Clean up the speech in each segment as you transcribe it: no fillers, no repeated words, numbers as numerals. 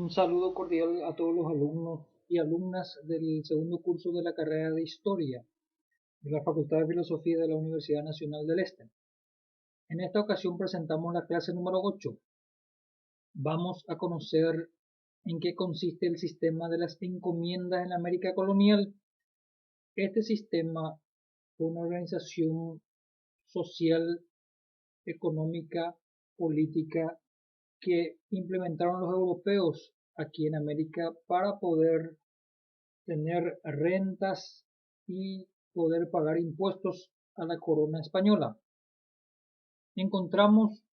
Un saludo cordial a todos los alumnos y alumnas del segundo curso de la carrera de Historia de la Facultad de Filosofía de la Universidad Nacional del Este. En esta ocasión presentamos la clase número 8. Vamos a conocer en qué consiste el sistema de las encomiendas en la América colonial. Este sistema fue una organización social, económica, política que implementaron los europeos aquí en América para poder tener rentas y poder pagar impuestos a la corona española. Encontramos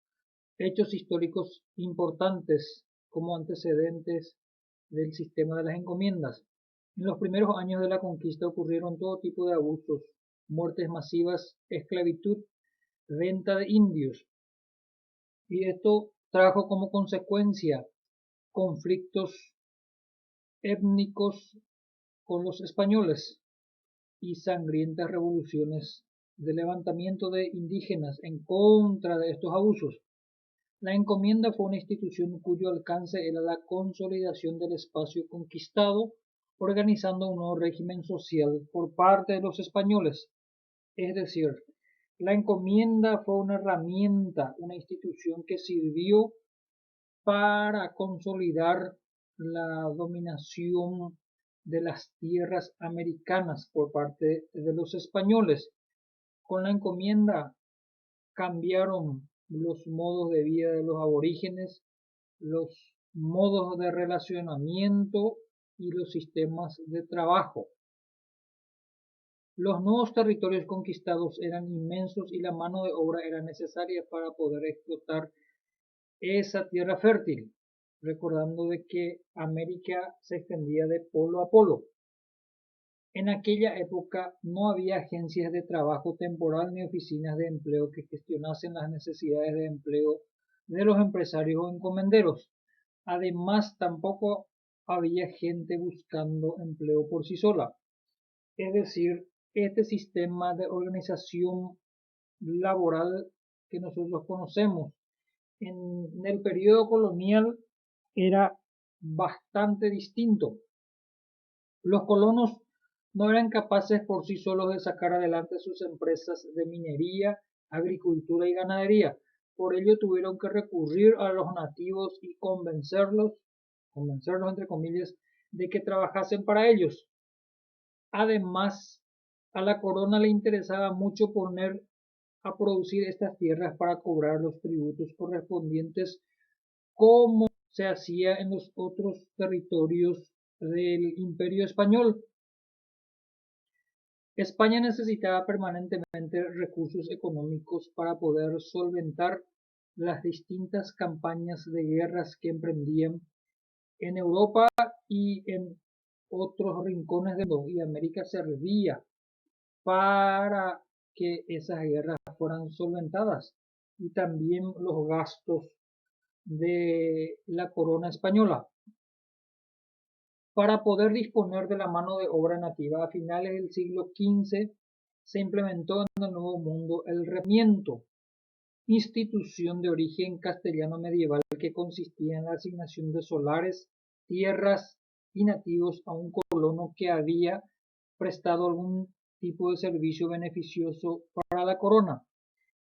hechos históricos importantes como antecedentes del sistema de las encomiendas. En los primeros años de la conquista ocurrieron todo tipo de abusos, muertes masivas, esclavitud, venta de indios, y esto trajo como consecuencia conflictos étnicos con los españoles y sangrientas revoluciones de levantamiento de indígenas en contra de estos abusos. La encomienda fue una institución cuyo alcance era la consolidación del espacio conquistado, organizando un nuevo régimen social por parte de los españoles. Es decir, la encomienda fue una herramienta, una institución que sirvió para consolidar la dominación de las tierras americanas por parte de los españoles. Con la encomienda cambiaron los modos de vida de los aborígenes, los modos de relacionamiento y los sistemas de trabajo. Los nuevos territorios conquistados eran inmensos y la mano de obra era necesaria para poder explotar esa tierra fértil, recordando de que América se extendía de polo a polo. En aquella época no había agencias de trabajo temporal ni oficinas de empleo que gestionasen las necesidades de empleo de los empresarios o encomenderos. Además, tampoco había gente buscando empleo por sí sola. Es decir, este sistema de organización laboral que nosotros conocemos en el periodo colonial era bastante distinto. Los colonos no eran capaces por sí solos de sacar adelante sus empresas de minería, agricultura y ganadería. Por ello tuvieron que recurrir a los nativos y convencerlos entre comillas, de que trabajasen para ellos. Además, a la corona le interesaba mucho poner a producir estas tierras para cobrar los tributos correspondientes, como se hacía en los otros territorios del Imperio Español. España necesitaba permanentemente recursos económicos para poder solventar las distintas campañas de guerras que emprendían en Europa y en otros rincones del mundo, y América servía para que esas guerras fueran solventadas y también los gastos de la corona española. Para poder disponer de la mano de obra nativa a finales del siglo XV se implementó en el Nuevo Mundo el regimiento, institución de origen castellano medieval que consistía en la asignación de solares, tierras y nativos a un colono que había prestado algún tipo de servicio beneficioso para la corona,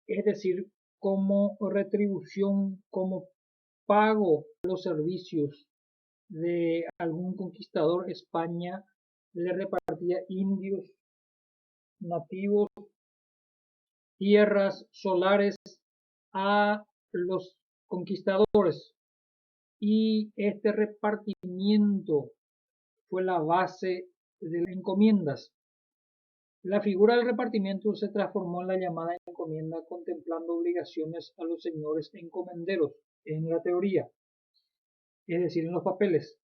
es decir, como retribución, como pago de los servicios de algún conquistador. España le repartía indios, nativos, tierras, solares a los conquistadores, y este repartimiento fue la base de las encomiendas. La figura del repartimiento se transformó en la llamada encomienda, contemplando obligaciones a los señores encomenderos en la teoría, es decir, en los papeles.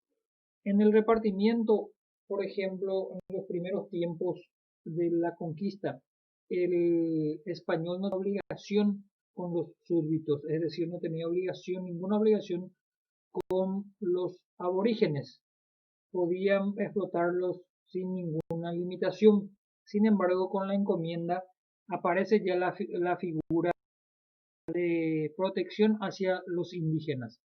En el repartimiento, por ejemplo, en los primeros tiempos de la conquista, el español no tenía obligación con los súbditos, es decir, no tenía ninguna obligación con los aborígenes. Podían explotarlos sin ninguna limitación. Sin embargo, con la encomienda aparece ya la figura de protección hacia los indígenas.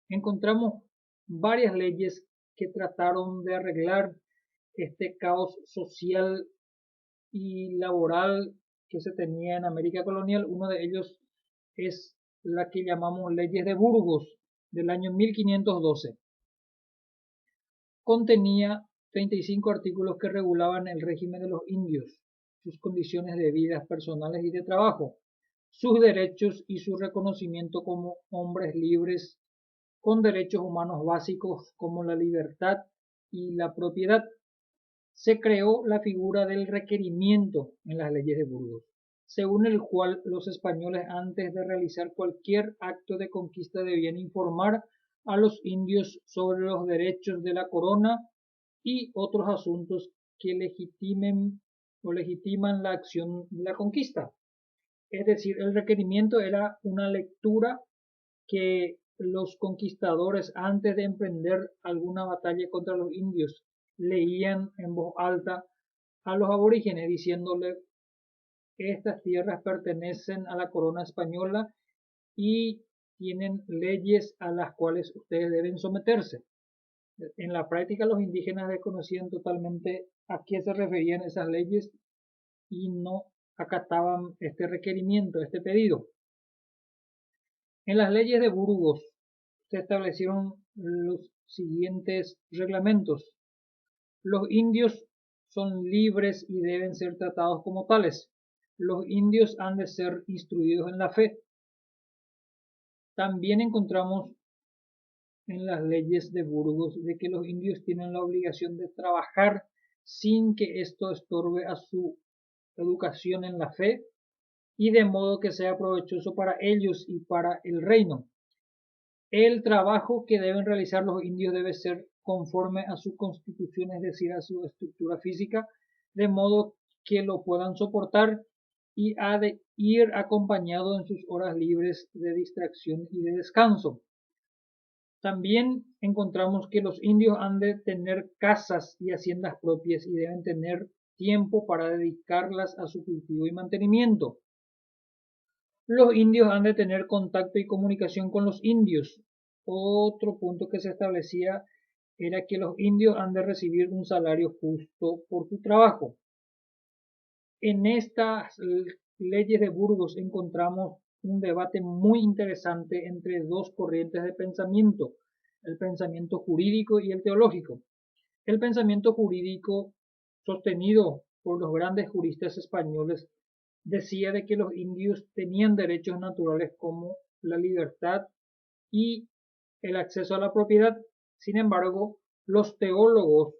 encontramos varias leyes que trataron de arreglar este caos social y laboral que se tenía en América colonial. Uno de ellos es la que llamamos Leyes de Burgos del año 1512. Contenía 35 artículos que regulaban el régimen de los indios, sus condiciones de vida personales y de trabajo, sus derechos y su reconocimiento como hombres libres con derechos humanos básicos como la libertad y la propiedad. Se creó la figura del requerimiento en las leyes de Burgos, según el cual los españoles antes de realizar cualquier acto de conquista debían informar a los indios sobre los derechos de la corona y otros asuntos que legitiman la acción de la conquista. Es decir, el requerimiento era una lectura que los conquistadores antes de emprender alguna batalla contra los indios leían en voz alta a los aborígenes diciéndole: estas tierras pertenecen a la corona española y tienen leyes a las cuales ustedes deben someterse. En la práctica los indígenas desconocían totalmente a qué se referían esas leyes y no acataban este requerimiento, este pedido. En las leyes de Burgos se establecieron los siguientes reglamentos. Los indios son libres y deben ser tratados como tales. Los indios han de ser instruidos en la fe. También encontramos en las leyes de Burgos de que los indios tienen la obligación de trabajar sin que esto estorbe a su educación en la fe y de modo que sea provechoso para ellos y para el reino. El trabajo que deben realizar los indios debe ser conforme a su constitución, es decir, a su estructura física, de modo que lo puedan soportar y ha de ir acompañado en sus horas libres de distracción y de descanso. También encontramos que los indios han de tener casas y haciendas propias y deben tener tiempo para dedicarlas a su cultivo y mantenimiento. Los indios han de tener contacto y comunicación con los indios. Otro punto que se establecía era que los indios han de recibir un salario justo por su trabajo. En estas leyes de Burgos encontramos un debate muy interesante entre dos corrientes de pensamiento, el pensamiento jurídico y el teológico. El pensamiento jurídico, sostenido por los grandes juristas españoles, decía de que los indios tenían derechos naturales como la libertad y el acceso a la propiedad. Sin embargo, los teólogos,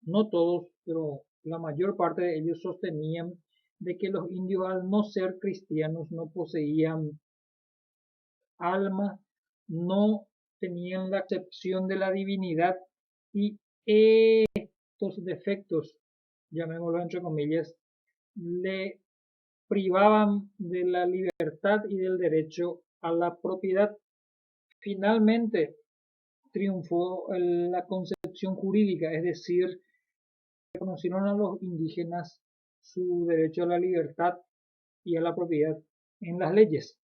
no todos, pero la mayor parte de ellos sostenían de que los indios, al no ser cristianos, no poseían alma, no tenían la acepción de la divinidad y estos defectos, llamémoslo entre comillas, le privaban de la libertad y del derecho a la propiedad. Finalmente triunfó la concepción jurídica, es decir, reconocieron a los indígenas su derecho a la libertad y a la propiedad en las leyes.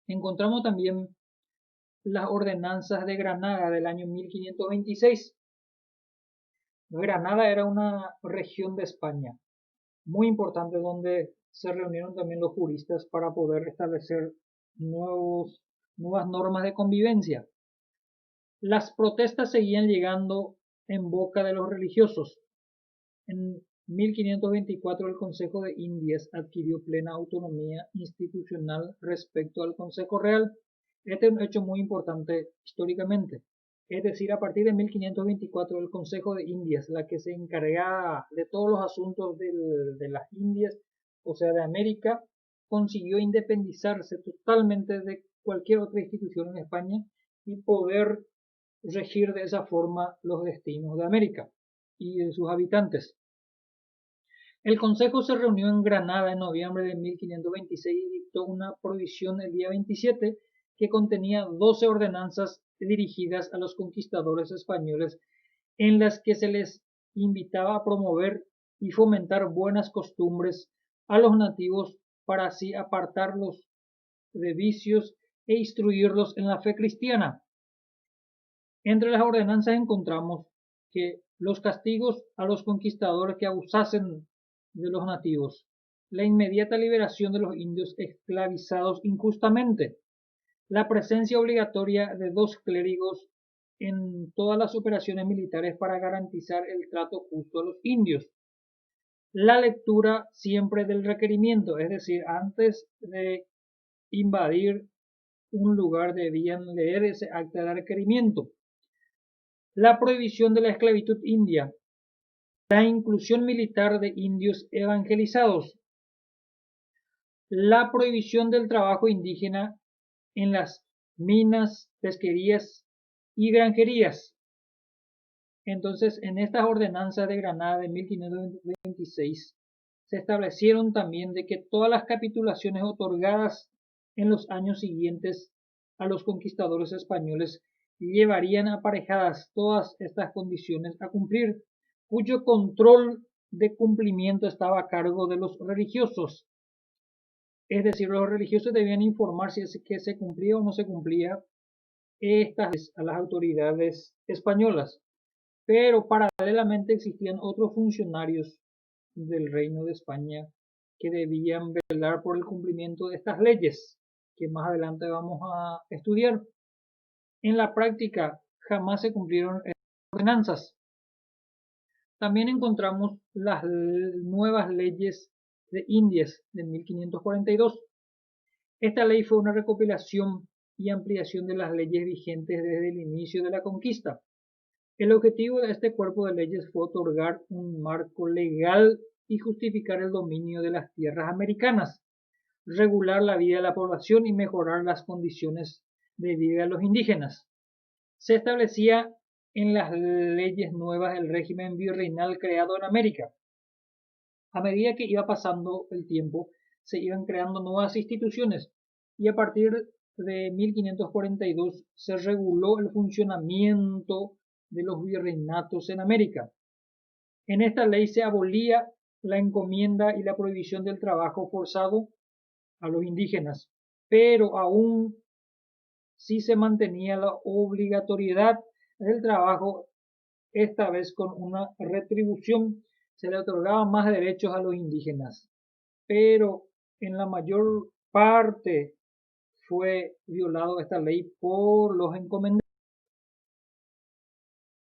Encontramos también las ordenanzas de Granada del año 1526. Granada era una región de España muy importante donde se reunieron también los juristas para poder establecer nuevas normas de convivencia. Las protestas seguían llegando en boca de los religiosos. En 1524 el Consejo de Indias adquirió plena autonomía institucional respecto al Consejo Real. Este es un hecho muy importante históricamente. Es decir, a partir de 1524 el Consejo de Indias, la que se encargaba de todos los asuntos de las Indias, o sea, de América, consiguió independizarse totalmente de cualquier otra institución en España y poder regir de esa forma los destinos de América y de sus habitantes. El Consejo se reunió en Granada en noviembre de 1526 y dictó una prohibición el día 27 que contenía 12 ordenanzas dirigidas a los conquistadores españoles en las que se les invitaba a promover y fomentar buenas costumbres a los nativos para así apartarlos de vicios e instruirlos en la fe cristiana. Entre las ordenanzas encontramos que los castigos a los conquistadores que abusasen de los nativos, la inmediata liberación de los indios esclavizados injustamente, la presencia obligatoria de 2 clérigos en todas las operaciones militares para garantizar el trato justo a los indios, la lectura siempre del requerimiento, es decir, antes de invadir un lugar debían leer ese acta de requerimiento, la prohibición de la esclavitud india, la inclusión militar de indios evangelizados, la prohibición del trabajo indígena en las minas, pesquerías y granjerías. Entonces, en estas ordenanzas de Granada de 1526 se establecieron también de que todas las capitulaciones otorgadas en los años siguientes a los conquistadores españoles llevarían aparejadas todas estas condiciones a cumplir, cuyo control de cumplimiento estaba a cargo de los religiosos. Es decir, los religiosos debían informar si es que se cumplía o no se cumplía estas a las autoridades españolas. Pero paralelamente existían otros funcionarios del Reino de España que debían velar por el cumplimiento de estas leyes, que más adelante vamos a estudiar. En la práctica jamás se cumplieron estas ordenanzas. También encontramos las nuevas leyes de Indias de 1542. Esta ley fue una recopilación y ampliación de las leyes vigentes desde el inicio de la conquista. El objetivo de este cuerpo de leyes fue otorgar un marco legal y justificar el dominio de las tierras americanas, regular la vida de la población y mejorar las condiciones de vida de los indígenas. Se establecía en las leyes nuevas el régimen virreinal creado en América. A medida que iba pasando el tiempo, se iban creando nuevas instituciones y a partir de 1542 se reguló el funcionamiento de los virreinatos en América. En esta ley se abolía la encomienda y la prohibición del trabajo forzado a los indígenas, pero aún sí se mantenía la obligatoriedad del trabajo, esta vez con una retribución. Se le otorgaban más derechos a los indígenas, pero en la mayor parte fue violado esta ley por los encomenderos.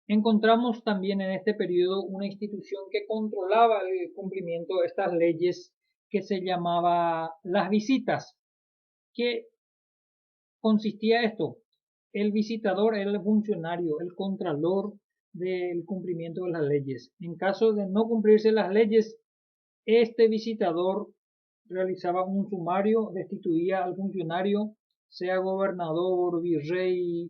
Encontramos también en este periodo una institución que controlaba el cumplimiento de estas leyes que se llamaba las visitas. ¿Qué consistía esto? El visitador era el funcionario, el contralor del cumplimiento de las leyes. En caso de no cumplirse las leyes, este visitador realizaba un sumario, destituía al funcionario, sea gobernador, virrey,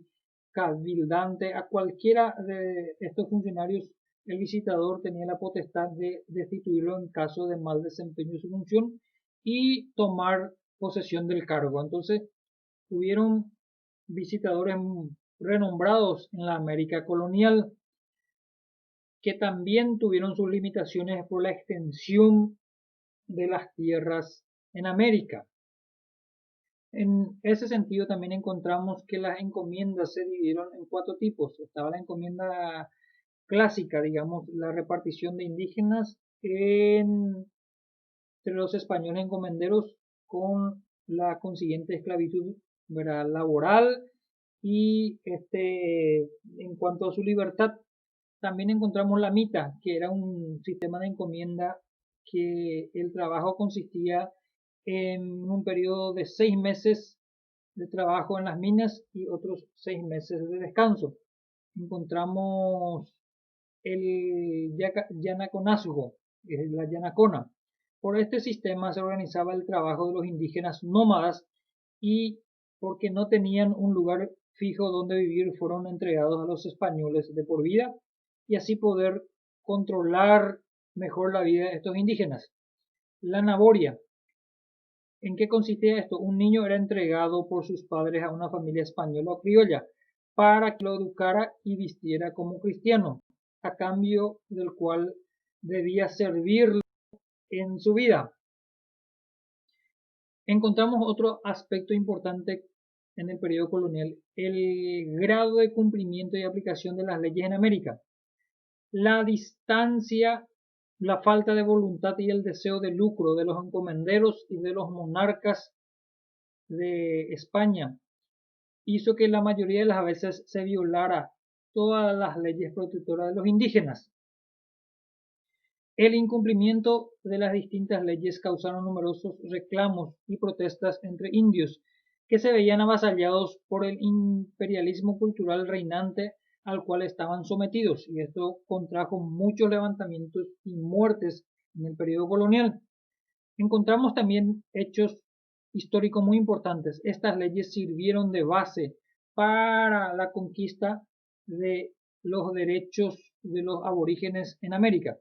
cabildante, a cualquiera de estos funcionarios, el visitador tenía la potestad de destituirlo en caso de mal desempeño de su función y tomar posesión del cargo. Entonces, hubieron visitadores renombrados en la América colonial que también tuvieron sus limitaciones por la extensión de las tierras en América. En ese sentido también encontramos que las encomiendas se dividieron en 4 tipos. Estaba la encomienda clásica, digamos, la repartición de indígenas entre los españoles encomenderos con la consiguiente esclavitud, ¿verdad?, laboral y en cuanto a su libertad. También encontramos la mita, que era un sistema de encomienda que el trabajo consistía en un periodo de 6 meses de trabajo en las minas y otros 6 meses de descanso. Encontramos el yanaconazgo, que es la yanacona. Por este sistema se organizaba el trabajo de los indígenas nómadas y porque no tenían un lugar fijo donde vivir fueron entregados a los españoles de por vida y así poder controlar mejor la vida de estos indígenas. La naboria. ¿En qué consistía esto? Un niño era entregado por sus padres a una familia española o criolla para que lo educara y vistiera como cristiano, a cambio del cual debía servirlo en su vida. Encontramos otro aspecto importante en el periodo colonial el grado de cumplimiento y aplicación de las leyes en América, la distancia, la falta de voluntad y el deseo de lucro de los encomenderos y de los monarcas de España hizo que la mayoría de las veces se violara todas las leyes protectoras de los indígenas. El incumplimiento de las distintas leyes causaron numerosos reclamos y protestas entre indios que se veían avasallados por el imperialismo cultural reinante al cual estaban sometidos, y esto contrajo muchos levantamientos y muertes en el periodo colonial. Encontramos también hechos históricos muy importantes. Estas leyes sirvieron de base para la conquista de los derechos de los aborígenes en América.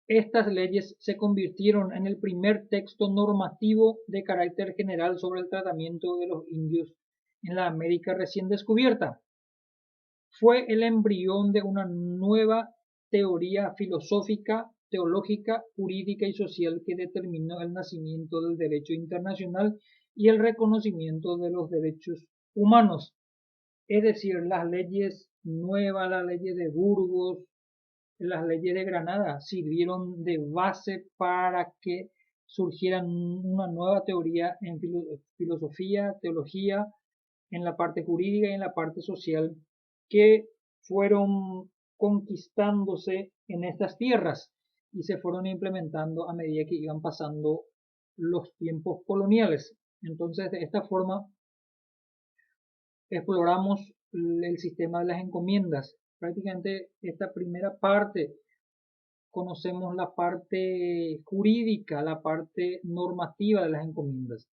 Estas leyes se convirtieron en el primer texto normativo de carácter general sobre el tratamiento de los indios en la América recién descubierta. Fue el embrión de una nueva teoría filosófica, teológica, jurídica y social que determinó el nacimiento del derecho internacional y el reconocimiento de los derechos humanos. Es decir, las leyes nuevas, las leyes de Burgos, las leyes de Granada sirvieron de base para que surgieran una nueva teoría en filosofía, teología, en la parte jurídica y en la parte social que fueron conquistándose en estas tierras y se fueron implementando a medida que iban pasando los tiempos coloniales. Entonces, de esta forma, exploramos el sistema de las encomiendas. Prácticamente esta primera parte conocemos la parte jurídica, la parte normativa de las encomiendas.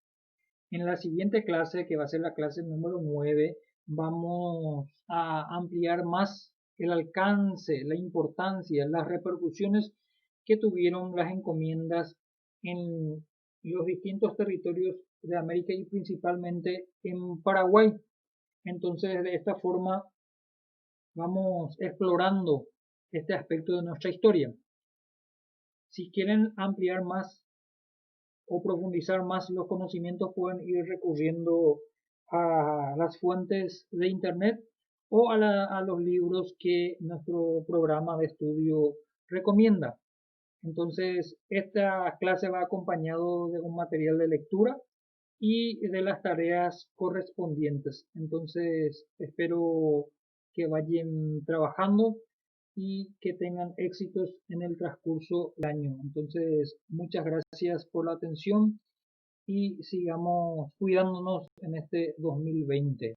En la siguiente clase, que va a ser la clase número 9, vamos a ampliar más el alcance, la importancia, las repercusiones que tuvieron las encomiendas en los distintos territorios de América y principalmente en Paraguay. Entonces, de esta forma, vamos explorando este aspecto de nuestra historia. Si quieren ampliar más o profundizar más los conocimientos, pueden ir recurriendo a las fuentes de internet o a los libros que nuestro programa de estudio recomienda. Entonces, esta clase va acompañado de un material de lectura y de las tareas correspondientes. Entonces, espero que vayan trabajando y que tengan éxitos en el transcurso del año. Entonces, muchas gracias por la atención y sigamos cuidándonos en este 2020.